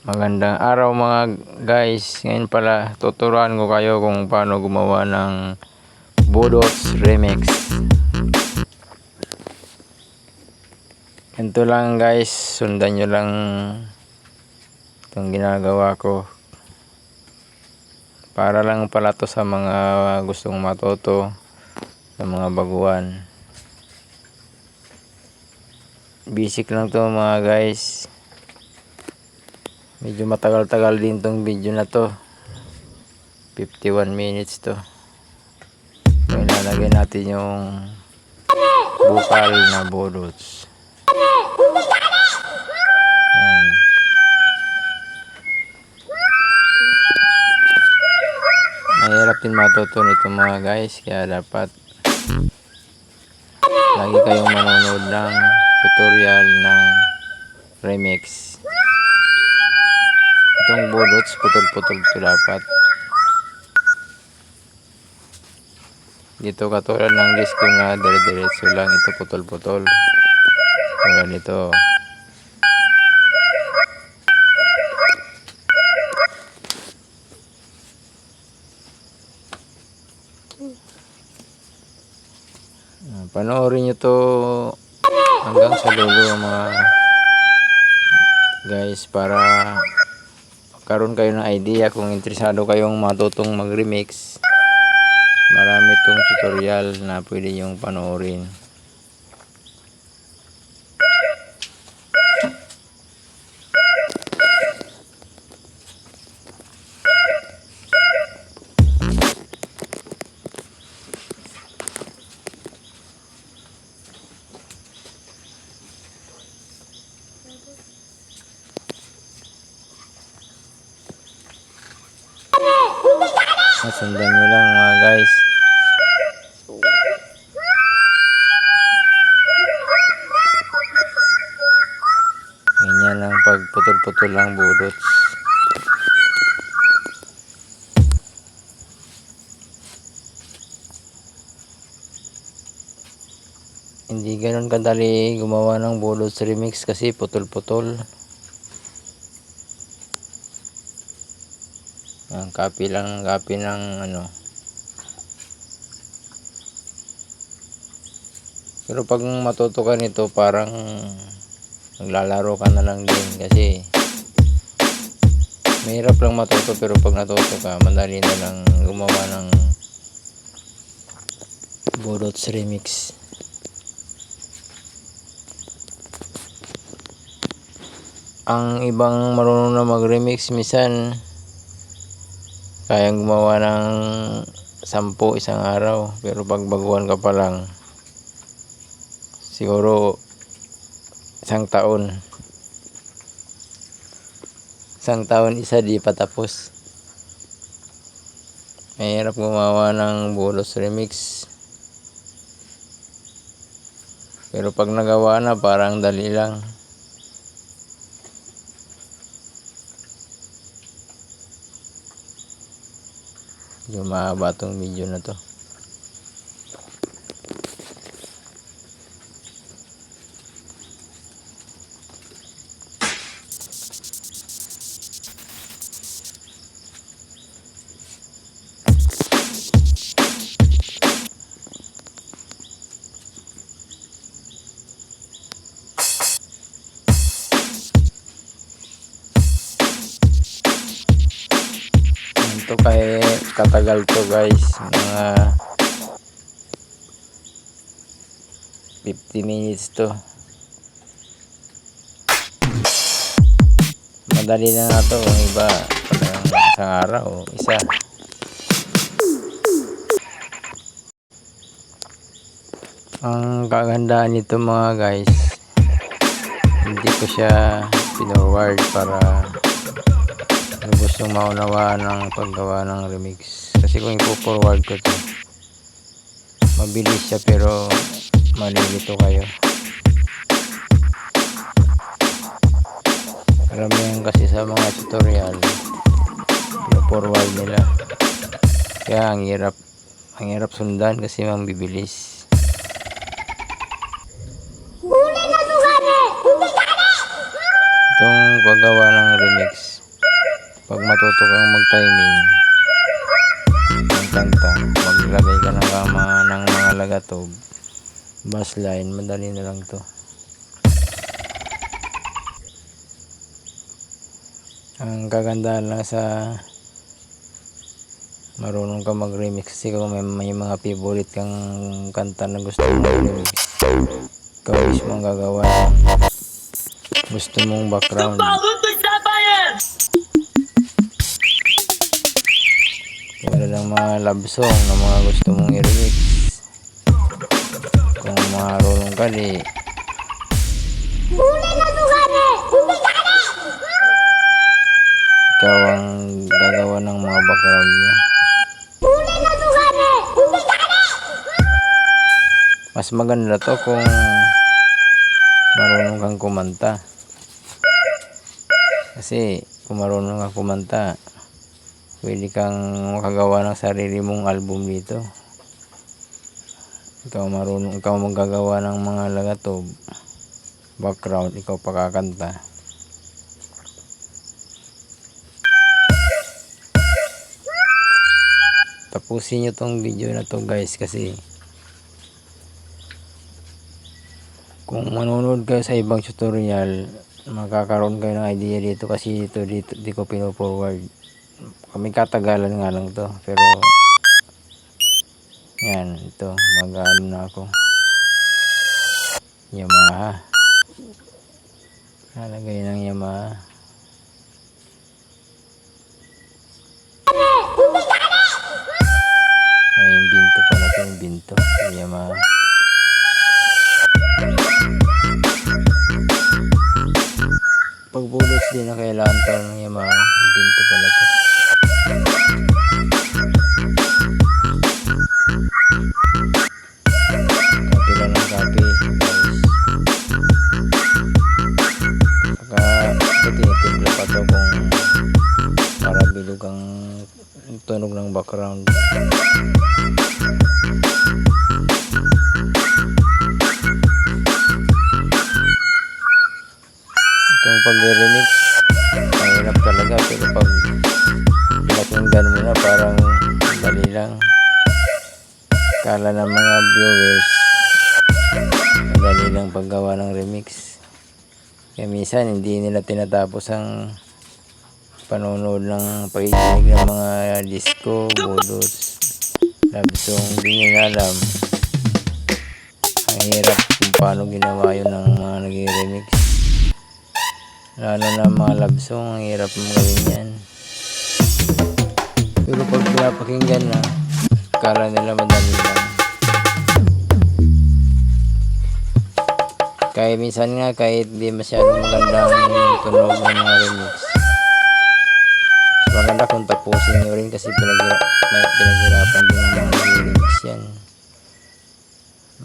Magandang araw mga guys. Ngayon pala tuturuan ko kayo kung paano gumawa ng Budots Remix. Ito lang guys, sundan nyo lang itong ginagawa ko. Para lang pala to sa mga gustong matuto, sa mga baguhan. Basic lang to mga guys. Medyo matagal-tagal din tong video na to. 51 minutes to. So, ilalagay natin yung bukal na budots. Ayan. Mahirap din matuto nito mga guys. Kaya dapat lagi kayong manonood ng tutorial ng remix. Itong budots putol-putol to dapat. Dito katulad ng disco na dire-diretso lang, ito putol-putol. Tulad nito. Panoorin nyo to hanggang sa dulo mga guys, para karon kayo ng idea kung interesado kayong matutong mag-remix. Marami tong tutorial na pwede yung panoorin. Sundan nyo lang mga guys. Ganyan lang pag putol-putol lang budots. Hindi ganun kadali gumawa ng budots remix kasi putol-putol. Ang copy ng ano. Pero pag matuto ka nito, parang naglalaro ka na lang din kasi mahirap lang matuto, pero pag natuto ka, madali na lang gumawa ng budots remix. Ang ibang marunong na mag-remix minsan kayang gumawa ng 10 isang araw, pero pag baguhan ka pa lang, siguro isang taon isa di pa tapos. Mahirap gumawa ng budots remix, pero pag nagawa na parang dali lang. Yung mahaba tong video na to. Ito kay katagal to guys, mga 50 minutes to. Madali na to, ang iba parang isang araw isa. Ang kagandahan nito mga guys, hindi ko siya pinorward para gustong maunawaan ng paggawa ng remix. Kasi kung ipo-forward ko to, mabilis siya pero malilito kayo. Karamihan kasi sa mga tutorial ipo-forward nila, kaya ang hirap sundan kasi mambibilis. Itong paggawa ng remix, pag matuto kang mag-timing ng kanta, maglagay ka ng mga lagatog, bassline, madali na lang to. Ang kagandahan lang sa marunong ka mag-remix, kasi kung may mga favorite kang kanta na gusto mong remix, ikaw mismo ang gagawa ng gusto mong background. Wala lang mga love song na mga gusto mong i-remix, kung marunong ka di ikaw ang gagawa ng mga background niya. Mas maganda to kung marunong kang kumanta, kasi kung marunong kang kumanta, pwede kang makagawa ng sarili mong album dito. Ikaw magagawa ng mga lagatog, background, ikaw pakakanta. Tapusin nyo tong video na to guys, kasi kung manonood kayo sa ibang tutorial, makakaroon kayo ng idea dito, kasi dito di ko pino-forward. Kami katagalan nga lang to, pero yan, ito mag-ano na ako. Yamaha, nalagay ng Yamaha. Ay, yung binto pala ito, yung binto, yung Yamaha. Pagbulos din na kailangan pa ng Yamaha, yung binto pala ito. Copy lang ng copy guys. Saka tinitimpla pa ito kung para bilog ang tunog ng background. Itong pag-remix mahirap talaga, pero pag pinakinggan mo na parang dali lang. Kala ng mga viewers madali lang paggawa ng remix, kaya minsan hindi nila tinatapos ang panonood ng pakikinig ng mga disco, budos, love song. Hindi nila alam ang hirap kung paano ginawa yun ng mga nag-remix. Lalo na mga love song, ang hirap mong gawin yan. Pero pag pinapakinggan na, akala nila madali lang. Kaya minsan nga, kahit di masyadong maganda ang tunog ng mga remix, maganda kung tapusin nyo rin, kasi pinaghirapan din ang mga remix yan.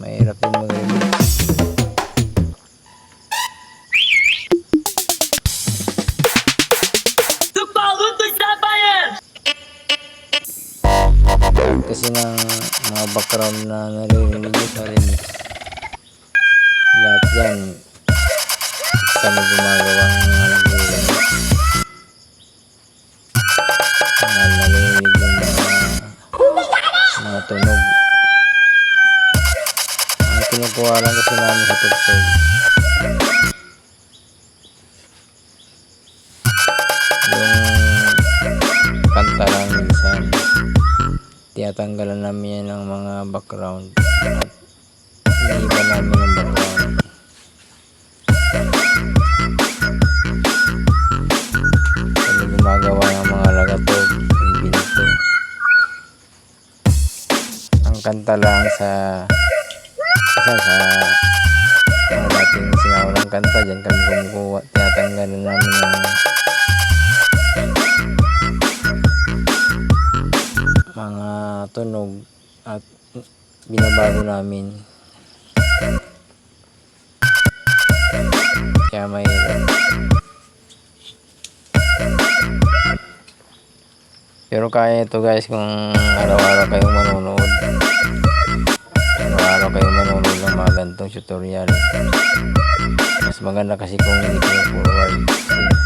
Mahirap din mag-remix. Kasi ng mga background na naririnig nyo sa remix, lahat yan kami gumagawa ng mga nag-remix. Narinig yung mga tunog. Ang kinukuha lang kasi namin sa tugtog, yung kanta lang minsan. Tinatanggalan namin yan ng mga background at iniiba namin ng background. Kami gumagawa ng mga lagatog, yung binto. Ang kanta lang sa mga dating sinaunang kanta, dyan kami kumukuha, tinatanggalan namin ng mga tunog at binabago namin, kaya mahirap. Pero kaya ito guys kung araw-araw kayong manonood, araw-araw kayong manonood ng mga ganitong tutorial. Mas maganda kasi kung hindi kayo forward,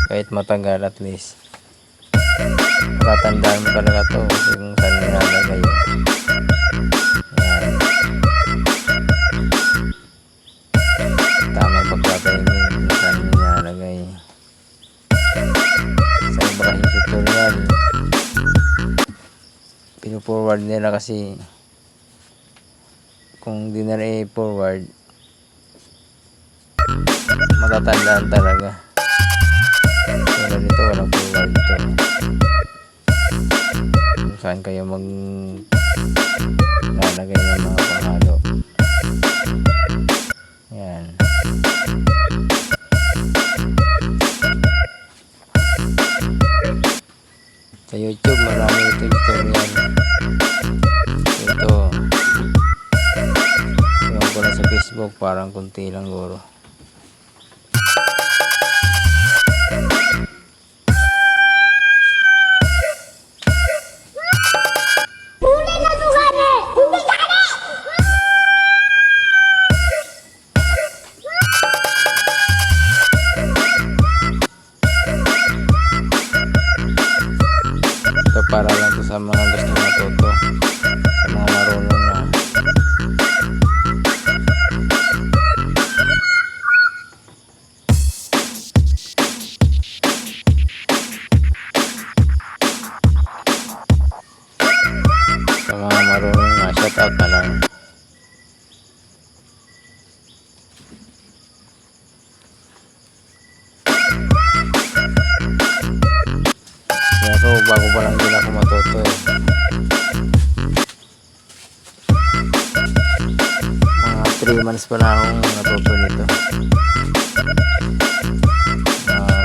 kahit matagal at least Tatandaan mo talaga to kung saan nilalagay. Yan. Tamang pagtatiming kung saan nilalagay. Sa iba kasi tutorial, pinu-forward nila kasi kung di na i-forward, matatandaan talaga. Pero nito walang forward ito. Kung saan kayo lalagay ng mga panghalo. Yan. Sa YouTube marami ito tutorial. Ito ewan ko na sa Facebook, parang kunti lang guro. Ito para lang to sa mga gusto matuto, sa mga marunong na. Sa mga marunong na, shout out na lang. Kaya ako, bago pa lang din ako matuto eh. Mga 3 months pa na akong natuto nito.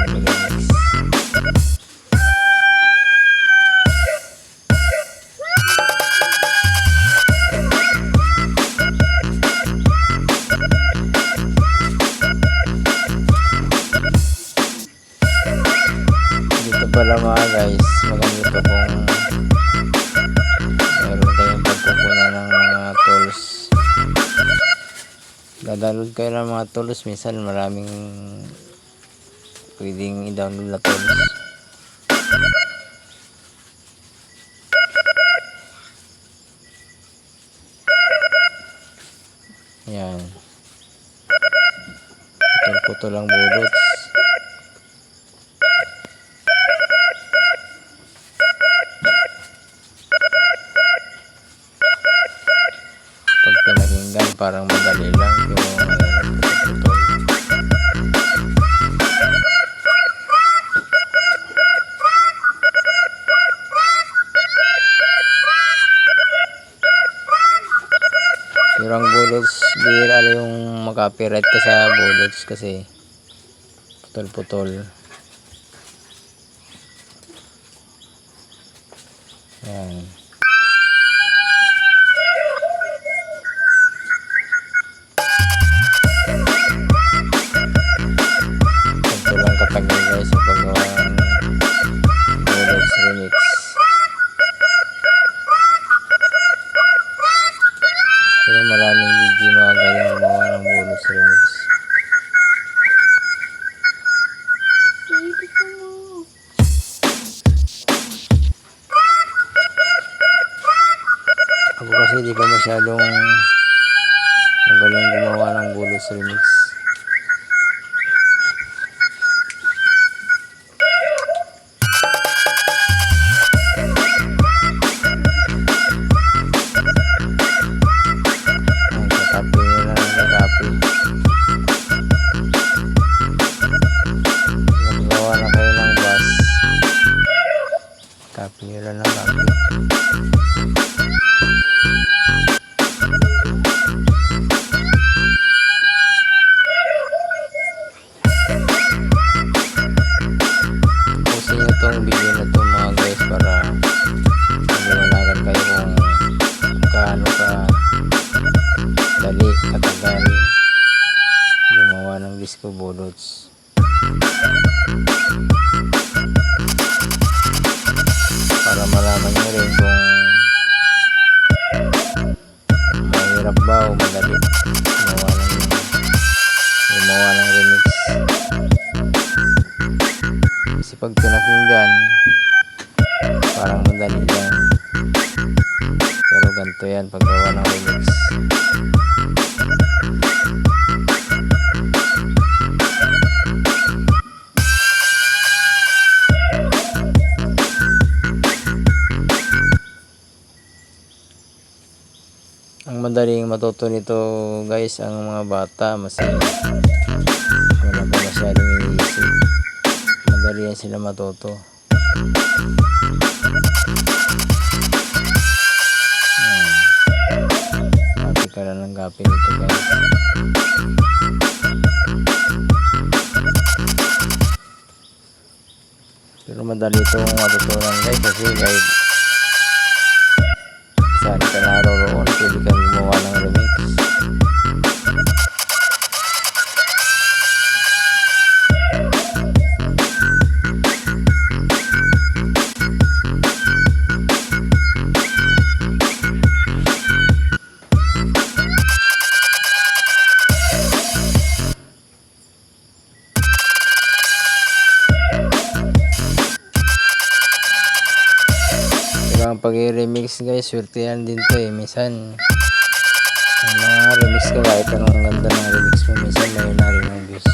Megamix. Dito pala mga guys, maganda ito kung meron kayong pagkukunan ng mga tools. Download kayo ng mga tools, minsan maraming pwedeng i-download na tools. Yan, putol-putol ang bullets. Pag pinakinggan parang madali lang, pero mahirap putol-putol. Pero ang bullets, bihira yung makapiright ka sa bullets kasi putol-putol. Yan. Ito lang katagal guys sa paggawa ng bullets remix. Pero maraming video mga galing gumawa ng bullets remix. Ako kasi di pa masyadong magaling gumawa ng bullets remix. Kakapi mo na ng kakapi. Magawa na kayo ng bass, copy nyo lang ng copy. Pusin nyo itong video na ito mga guys para maliwanagan kayo kung kaano ka dali, katagal gumawa ng disco bullets. Para malaman nyo rin kung mahirap ba o madali gumawa ng remix. Kasi pag pinakinggan Parang madali lang. Pero ganito yan paggawa ng remix. Ang madaling matuto nito guys ang mga bata, kasi wala pa masyadong iniisip. Madali yan sila matuto. Copy ka lang ng copy nito guys. Pero madali itong matutunan guys, kasi kahit saan ka naroroon pwede kang gumawa ng remix. Pero ang pag-i-remix guys, swerte yan din to eh. Minsan ang mga remix ka, kahit anong ganda ng remix mo, minsan may na rin ang views.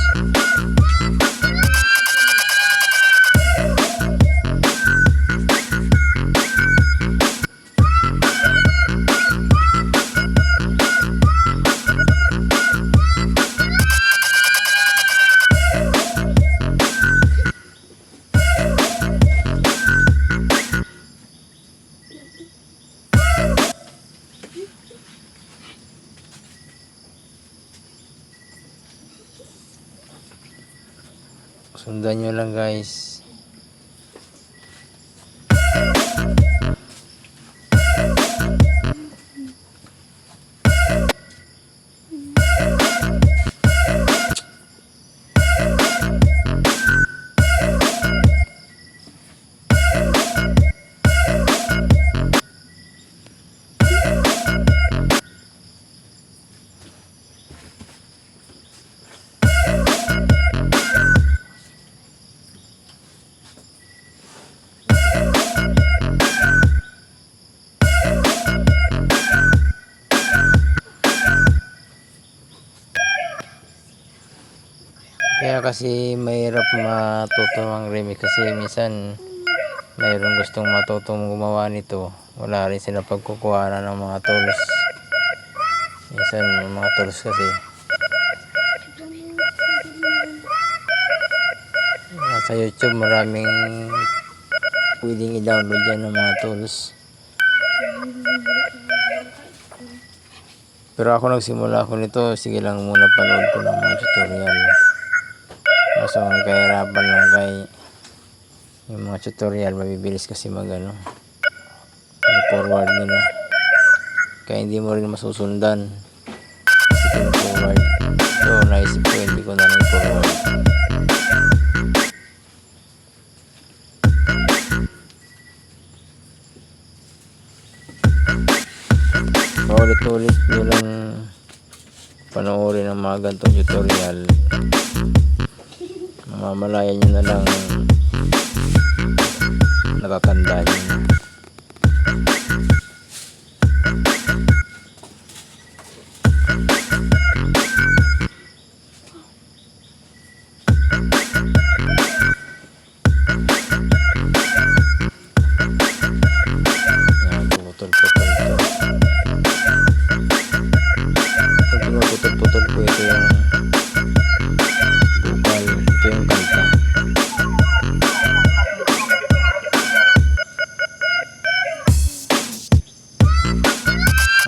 Sundan nyo lang guys. Kaya kasi mahirap matuto ng remix, kasi minsan mayroong gustong matutong gumawa nito, wala rin sila pagkukuhanan ng mga tools. Minsan mga tools kasi sa YouTube maraming pwedeng i-download yan ng mga tools. Pero ako nagsimula ako nito, sige lang muna panood ko ng mga tutorial. So ang kahirapan lang kay yung mga tutorial, mabibilis kasi forward nila, kaya hindi mo rin masusundan kasi forward. So naisip ko hindi ko na rin forward. Paulit-ulit nyo lang panoorin ang mga ganitong tutorial, mamalayan nyo na lang, nakakandaan nyo na. Yan, putol-putol to. Pag pinuputol-putol ko, ito yung bukal, ito yung kanta.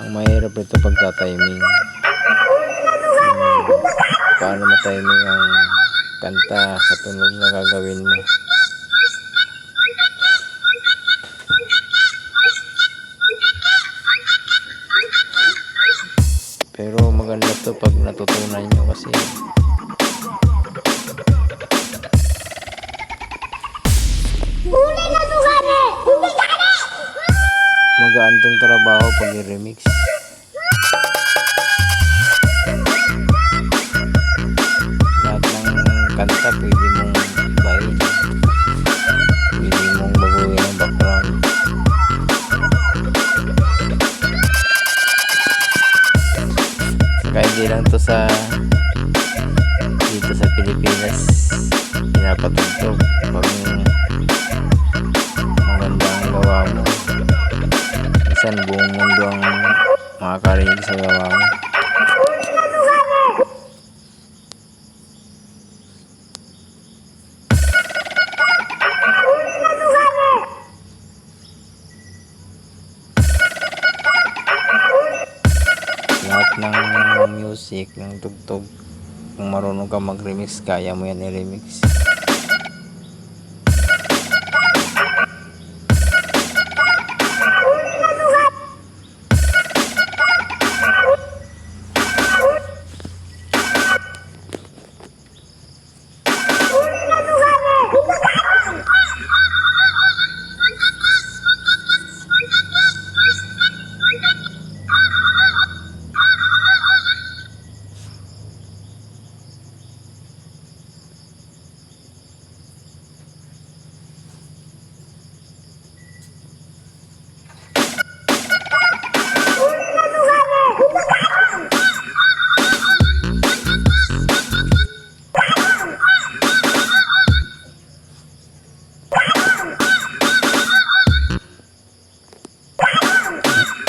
Ang mahirap ito pagta-timing. Paano ma-timing ang kanta sa tunog na gagawin mo. Pero maganda to pag natutunan nyo, kasi magaan tong trabaho pag i-remix. Lahat ng kanta pwede mong ibahin, pwede mong baguhin ang background. sa gawa mo. Lahat ng music, ng tugtog, kung marunong ka mag-remix, kaya mo yan i-remix.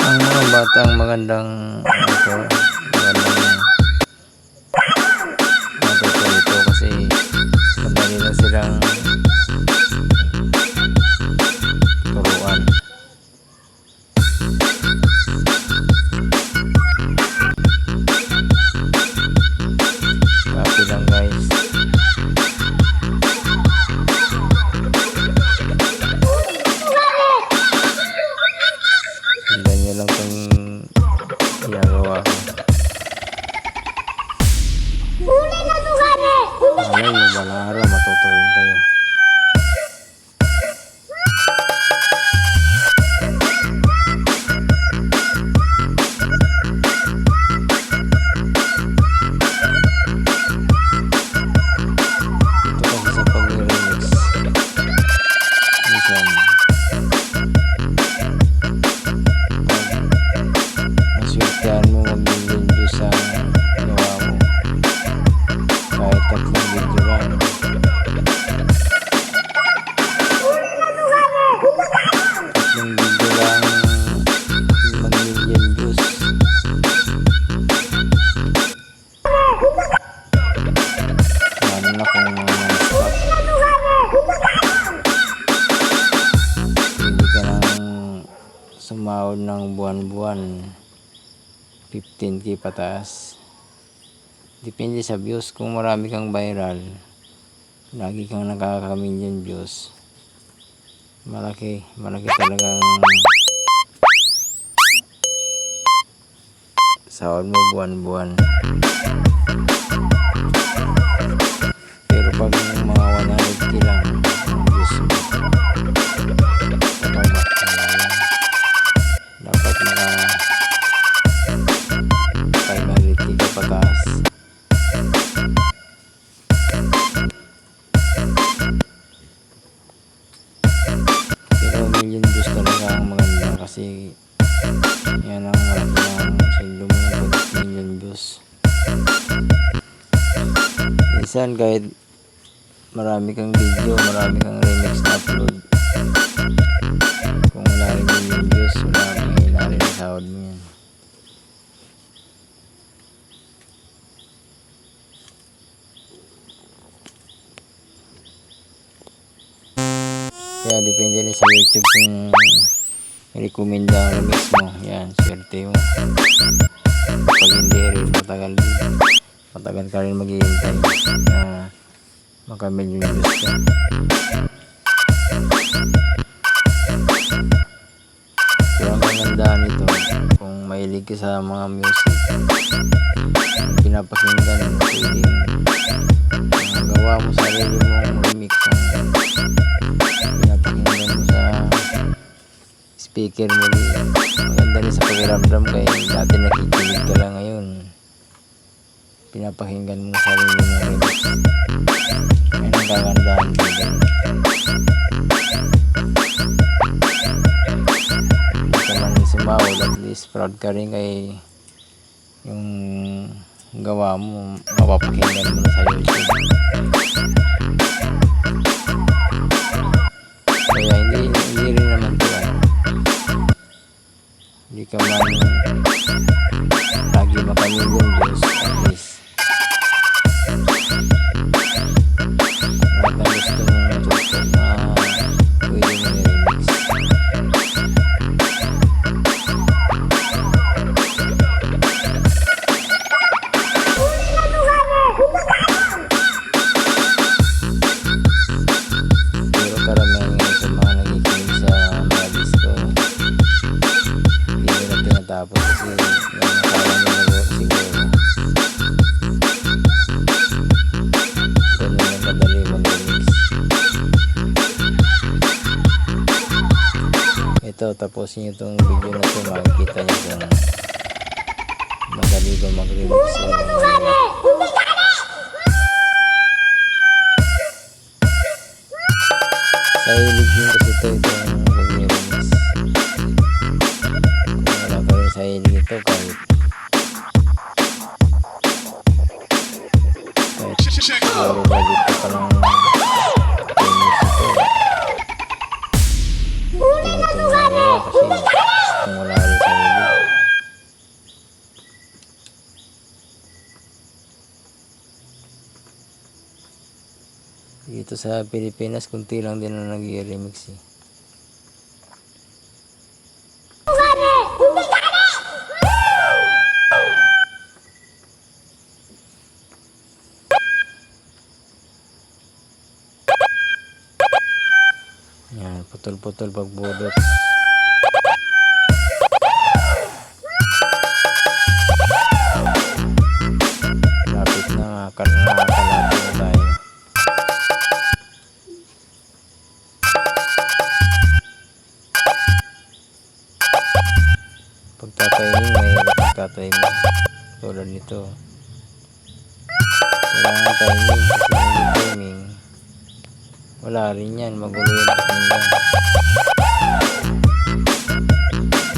Ang mga batang magandang matututo kasi madali lang silang turuan. Copy lang guys. Sundan nyo lang kung ginagawa ko. Alay mo, balang araw matutuwin kayo. Ito kasi sa pag-remix, minsan maswerte mo mag-million views sa gawa mo kahit 3 video lang. Tatlong video lang mag-million views. Lalo na kung non-stop, hindi ka nang sumahod ng buwan-buwan 15k pataas. Depende sa views. Kung marami kang viral, lagi kang nakaka-million views, malaki talagang sahod mo buwan-buwan. Pero pag mga 100k lang ang views mo, wala lang. Dapat mga 500k ka pataas. Pero million views talaga ang maganda kasi yan ang malaki ng sweldo mo pag million views. Minsan kahit marami kang video, marami kang remix na upload, kung wala rin million views, wala rin ang sahod mo yan. Kaya depende rin sa YouTube kung i-recommend ang remix mo. Yan, swerte mo. Pag hindi rin, matagal ka rin maghihintay na maka-million views ka. Pero ang kagandahan nito, kung mahilig ka sa mga music, pinapakinggan mo, pwedeng gawa mo sarili mong remix, pinapakinggan mo sa speaker mo. Maganda rin sa pakiramdam, kaya dati nakikinig ka lang, ngayon pinapakinggan mo sa sarili mong remix. Yan ang kagandahan dito. Hindi ka man sumahod, at least proud ka rin kay yung gawa mo, mapapakinggan mo na sa YouTube. Kaya hindi rin naman ito, hindi ka man million views at least. Lahat na gusto mong matuto na pwede mo i-remix. Pero karamihan ngayon sa mga nagikinig sa mga disco, hindi nila tinatapos kasi yung nakala nila siguro ganun lang kadali mag-remix. Ito, tapusin nyo itong video na ito, makikita nyo kung madali ba mag-remix o mahirap. Sa hilig din kasi itong pag-remix. Kung wala pa rin sa hilig ito, kahit siguro balit ka pa ng remix ito, hindi mo ito magagawa kasi kung wala rin sa hilig. Dito sa Pilipinas, kunti lang din na nag-remix eh. Yan, putol-putol pagbudot. Lapit na, nakakalapit na tayo. Pagtatayin, mahirap pagtatayin tulad nito. Kailangan timing kasi hindi timing, wala rin yan, magulo yung pakinggan.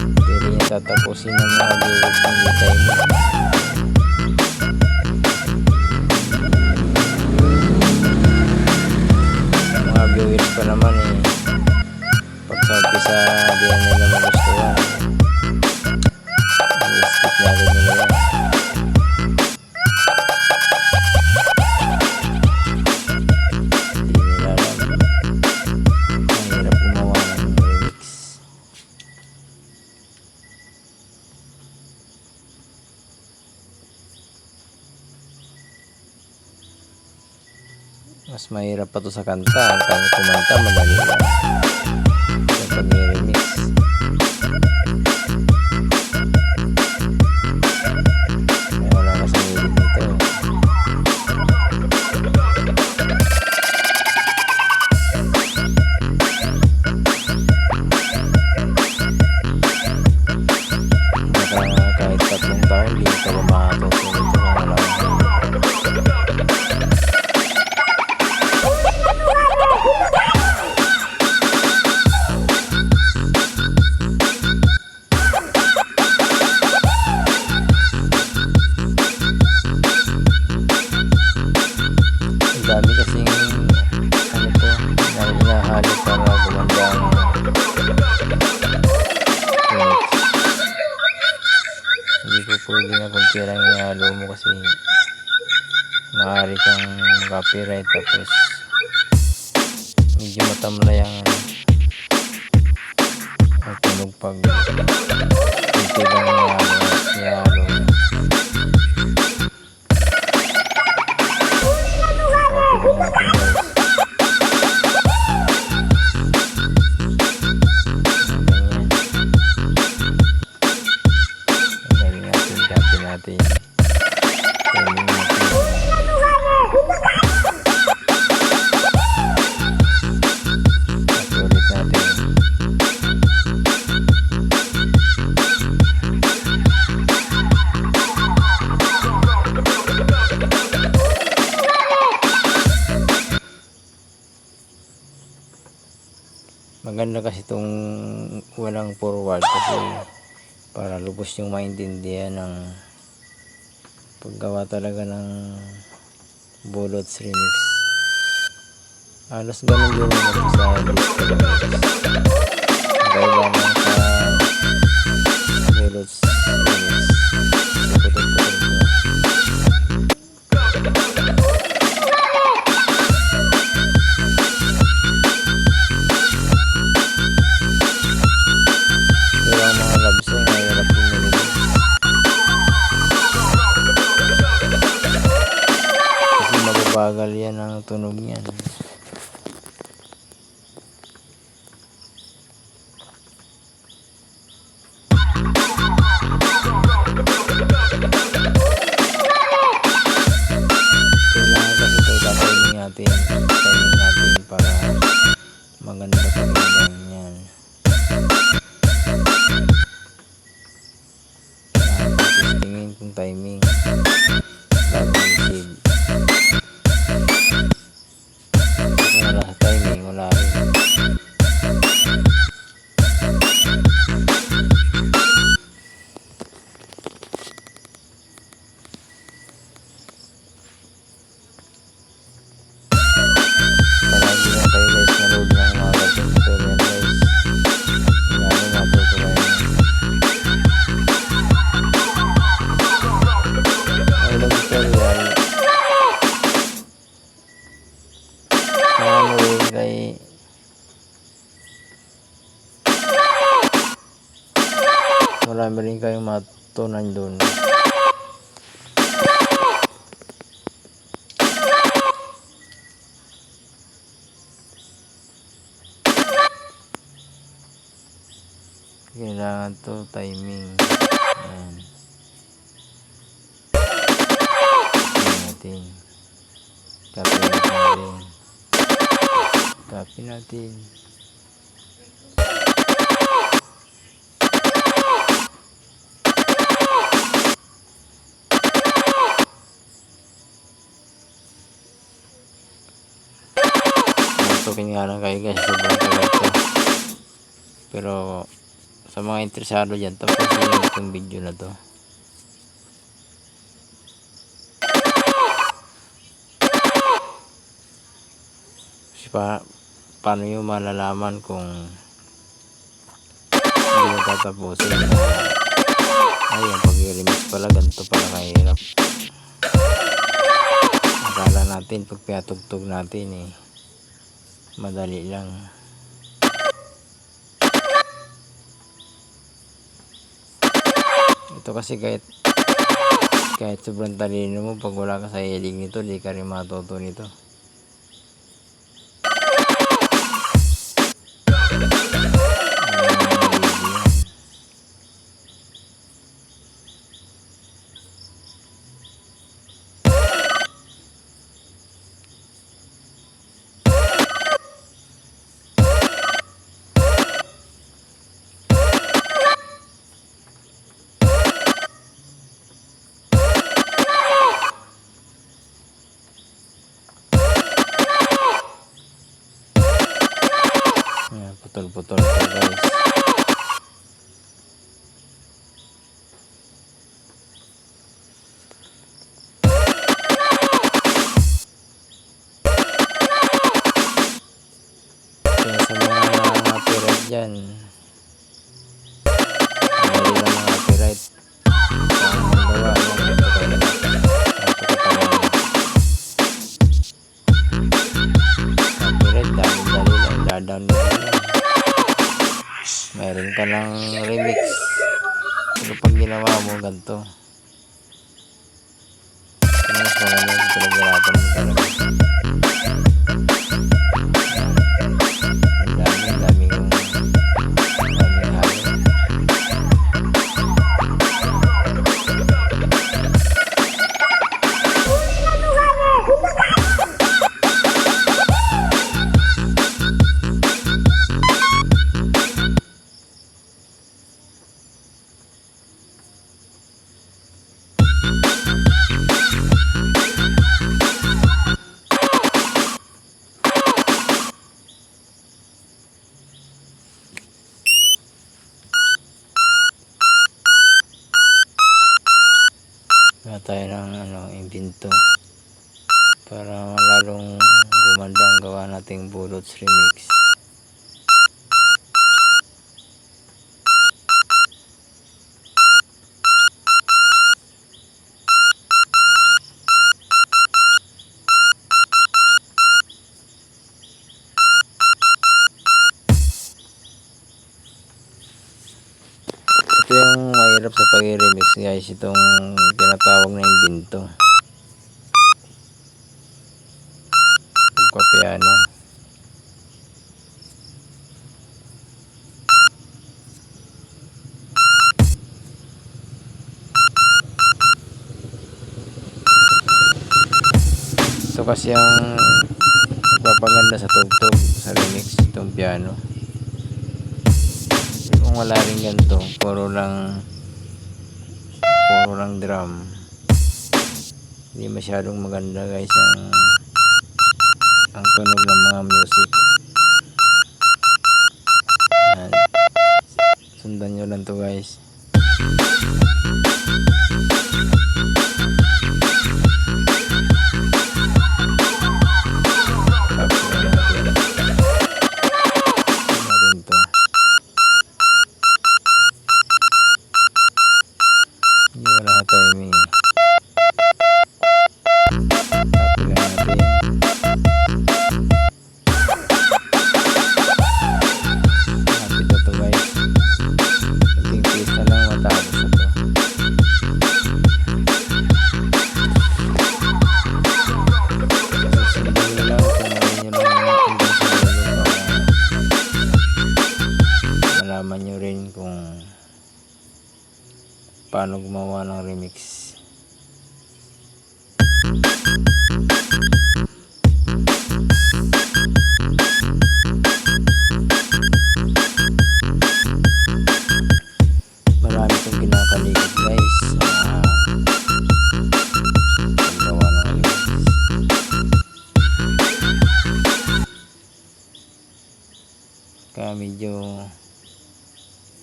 Hindi rin yung tatapusin ng mga viewers ng hindi timing. Mga viewers pa naman eh, pag sa umpisa di na nila magustuhan, i-skip natin nila yan. Hindi nila alam, mahirap gumawa ng remix. Mas mahirap pa to sa kanta. Ang kumanta madali lang sa pag-remix. Wala na sa hilig nito. Kahit 3 taon, hindi ka ba makatuto nito kung wala kang hilig. Dami kasing ano to, na hinahalip para gumanda ang remix. Hindi ko pwede na kung tirang ihalo mo kasi maaari kang copyright, tapos medyo matamlay ang tunog pag kung tirang ihalo. Natin ulit natin. Maganda kasi itong walang forward kasi para lubos yung maintindihan ng paggawa talaga ng Bulots remix. Halos ganun din naman sa disco remix. Kaiba lang sa Bulots remix. Putot-putot marami rin kayong matutunan doon. Kailangan to timing. Ayan. Natin. Copy natin. Tutukin nga lang kayo guys, sobrang tagal to. Pero sa mga interesado dyan, tapusin nyo itong video na to. Kasi paano nyo malalaman kung hindi nyo tatapusin? Ayun, pag-remix pala, ganito pala kahirap. Akala natin pag pinatugtog natin madali lang. Ito kasi kahit sobrang talino mo, pag wala ka sa hilig nito, di ka rin matuto nito. Putol-putol po guys. Kaya sa mga copyright dyan, madali lang mga copyright. Ang gawa ng copyright, dali lang, dadownload lang. Meron ka ng remix, pero pag ginawa mo ganito, mas maganda yung pinaghirapan mo talaga. Ang daming halo. Gawa tayo ng invento para lalong gumanda ang gawa nating Bullets Remix. Ito yung mahirap sa pag-remix guys, itong tinatawag na invento, pagka-piano. Ito kasi ang nagpapaganda sa tugtog sa remix, itong piano. Kung wala rin ganito, puro lang drum, hindi masyadong maganda guys ang tunog ng mga music. Yan. Sundan nyo lang to guys. Wala timing. Copy lang natin. Copy na to guys. Kunting paste na lang, malaman nyo rin kung paano gumawa ng remix. Marami kong kinakaligid guys sa paggawa ng remix. Kaya medyo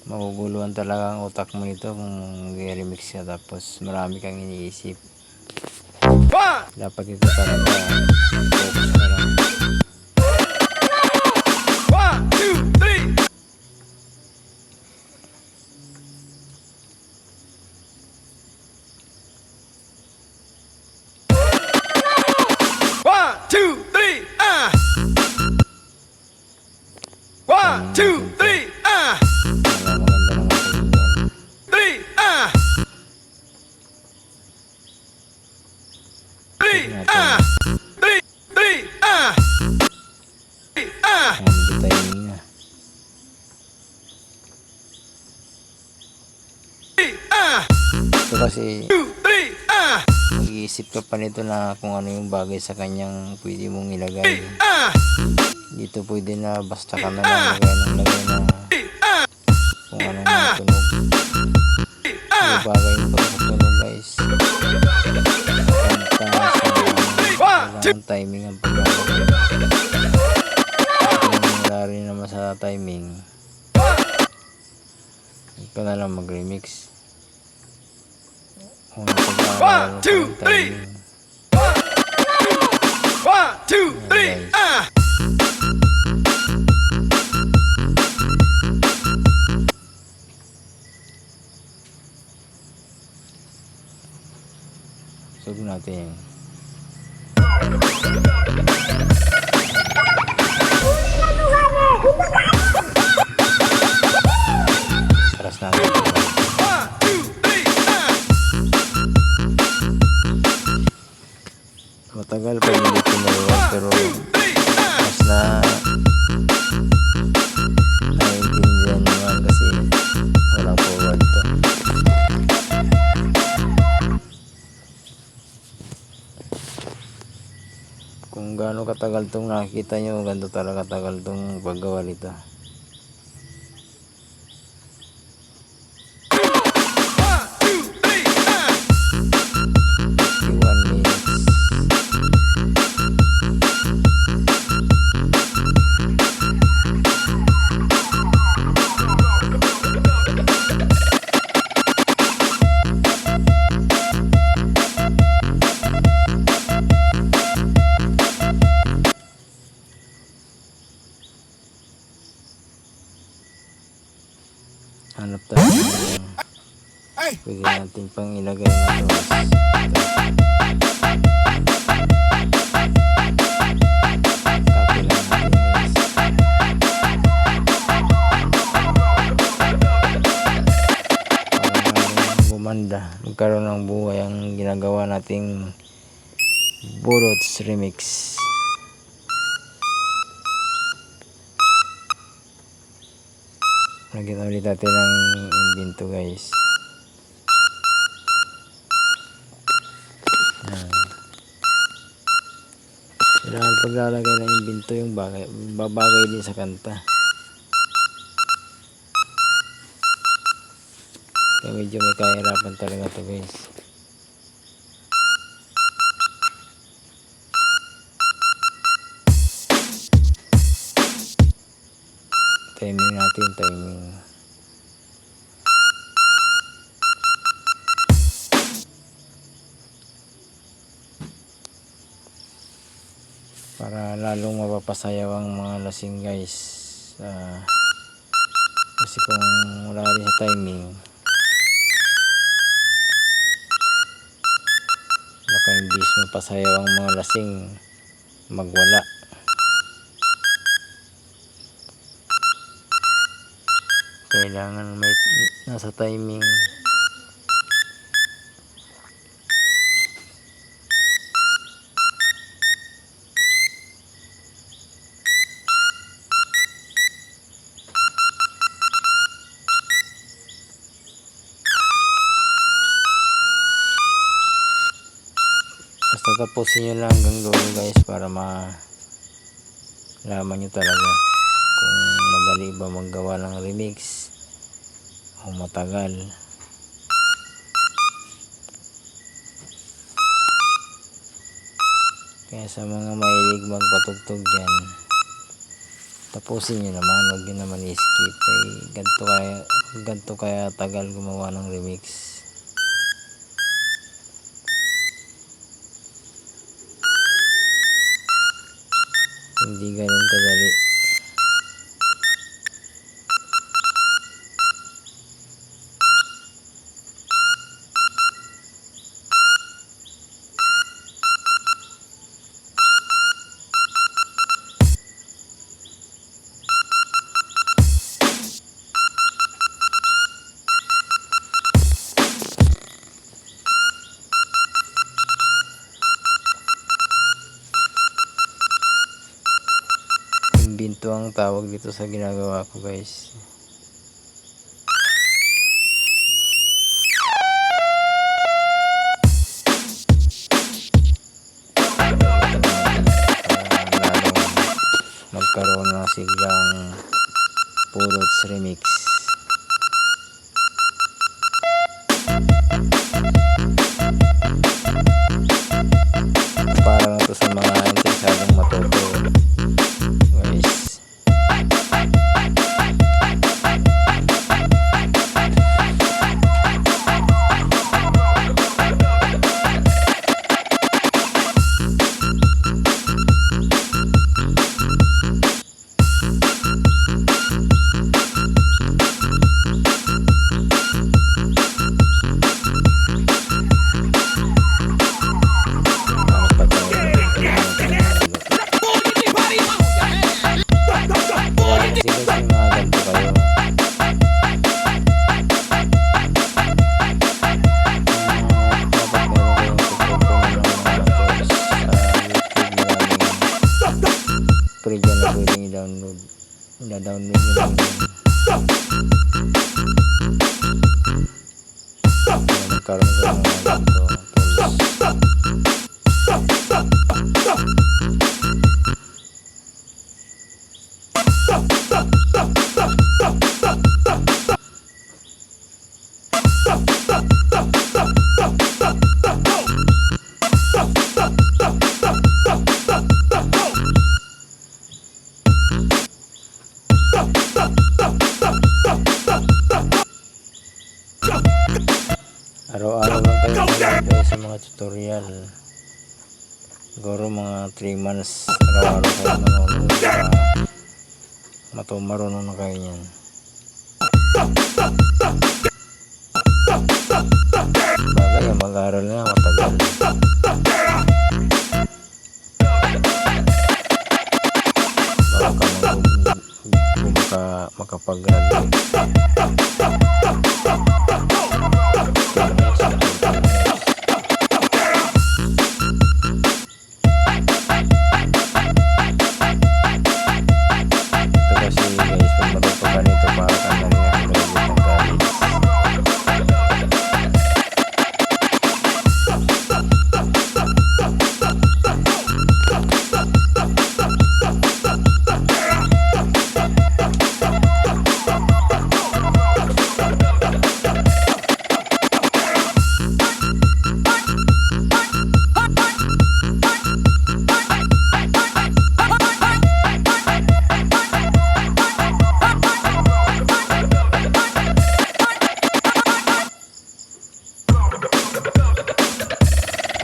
maguguluhan talaga ang utak mo nito kung mag-remix ka tapos marami kang iniisip. Dapat ito talaga focus ka lang. 1, 2, 3, 1, 2, 3, Maganda naman pakinggan. 3, 3, 3, 3, Medyo timing na. Ito kasi 2, 3, mag-iisip ka pa nito na kung ano yung bagay sa kanyang pwede mong ilagay. Dito pwede na basta ka na lang lagay na kung ano mga tunog. Yung bagay yung sa tunog guys. Kanta sa kailangan timing ang paglalagay. Kung wala rin naman sa timing, ikaw na lang mag-remix. Kung paglalagay mo pa yung timing. 1, 2, 3, Sug natin. Paras natin. 1, 2, 3, Matagal pa hindi pinuruan pero mas naiintindihan naman kasi walang forward to. Kung gaano katagal tong nakikita nyo, ganito talaga katagal tong paggawa nito. 51 minutes. Hanap tayo ng pwede natin pang ilagay na to. Copy lang natin guys. Para bumanda, magkaroon ng buhay ang ginagawa nating Burots Remix. Lagyan ulit natin ng imbento guys. Kailangan paglalagay ng imbento yung babagay din sa kanta. Kaya medyo may kahirapan talaga to guys. Timing natin, timing. Para lalong mapapasayaw ang mga lasing guys. Kasi kung wala rin sa timing, baka imbis mapasayaw ang mga lasing, magwala. Kailangan may nasa timing. tatapusin nyo lang hanggang dulo guys para malaman nyo talaga kung madali ba maggawa ng remix o matagal. Kaya sa mga mahilig magpatugtog dyan, tapusin nyo naman, huwag nyo naman i-skip. Ganto kaya tagal gumawa ng remix. Hindi ganun kadali. Imbento ang tawag dito sa ginagawa ko guys. Magkaroon ng siglang Purots Remix. Para na to sa mga interesadong matuto guys. Free dyan na pwedeng i-download. I-download nyo lang yun. Magkaroon ko ng mga ganito araw-araw lang kayo mag-upload sa mga tutorial. Siguro mga 3 months araw-araw kayo manonood para marunong na kayo yan. Bagay mag-aaral na matagal. Baka makapag-graduate.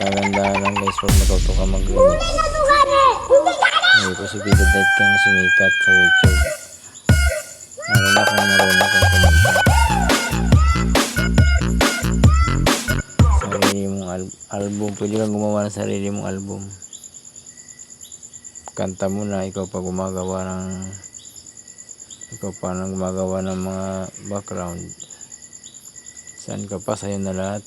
Kagandahan lang guys pag matuto ka mag-remix. May posibilidad kang sumikat sa YouTube. Lalo na kung marunong kang kumanta. Sarili mong album. Pwede kang gumawa ng sarili mong album. Kanta mo na ikaw pa gumagawa ng mga background. Saan ka pa, sa'yo na lahat.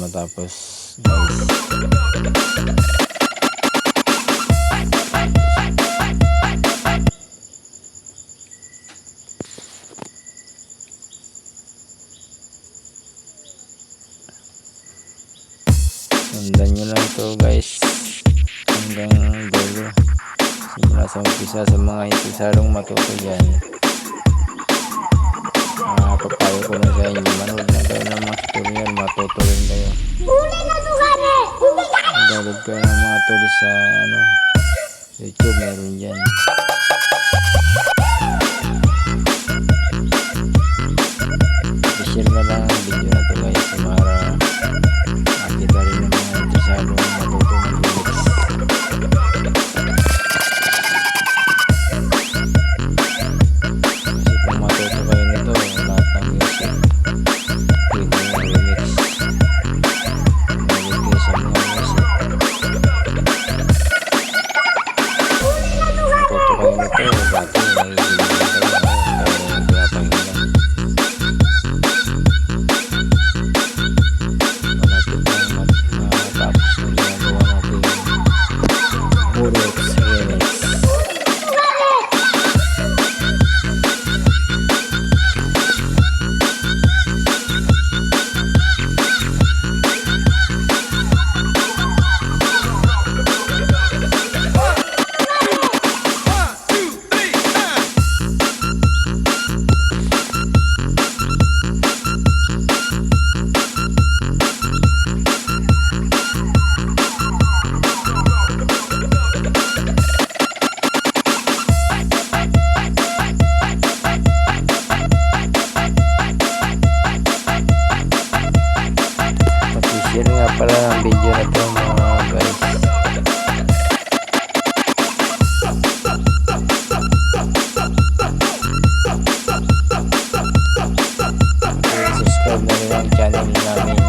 matapos guys. Sundan nyo lang to guys hanggang dulo, simula sa umpisa. Sa mga interesadong matuto dyan, papayo ko na sa inyo, manood na kayo ng mga tutorial, matuto rin kayo. Download kayo ng mga tools sa YouTube, meron dyan. I-share na lang ang video na to guys para makita rin ng mga interesadong matuto ng Linux. Kasi kung matuto kayo nito, lahat ng music pwede yung remix. Malig kayo sa mga music. Matuto kayo nito, dati nahihilig kayo, kaya pinapanggilan. Malapit na matapos na ginagawa natin Murex Remix. Pag-share nga pala ang video na to mga guys. Subscribe na rin ang channel namin.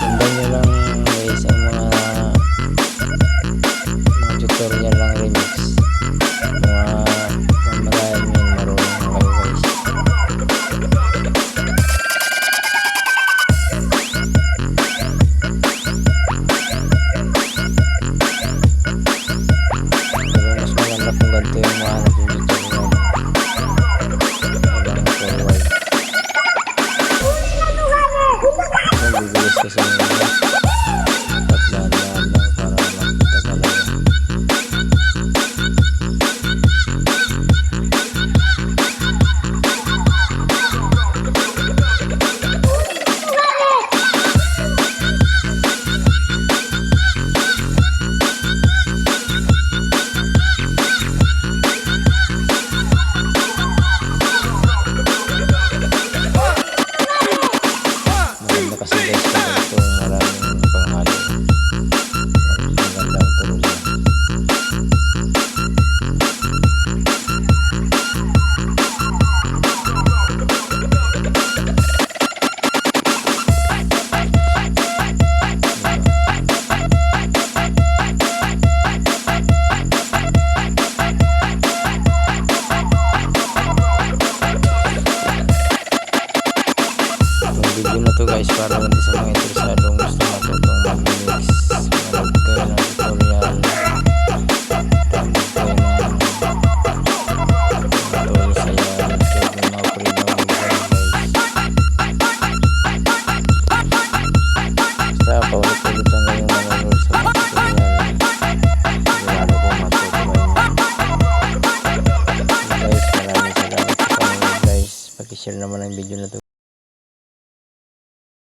Sundan nyo lang guys ang mga tutorial lang remix. Marami marunong kayo guys. Pero mas maganda kung ganito yung mahanap yung tutorial. Walang forward. Bibilis kasi yung at dahan-dahan lang para makita talaga. Maganda kasi guys pag ito maraming panghalo. Magandang tuloy. Video na to guys para lang sa mga interesadong gusto matutong mag-remix. Manood kayo ng tutorial, download kayo ng tools sa YouTube, may mga free download dyan guys. Basta paulit-ulit lang kayong manonood sa mga tutorial, sigurado kong matuto kayo. Guys, maraming salamat sa panonood guys. Pag-share naman ang video na to.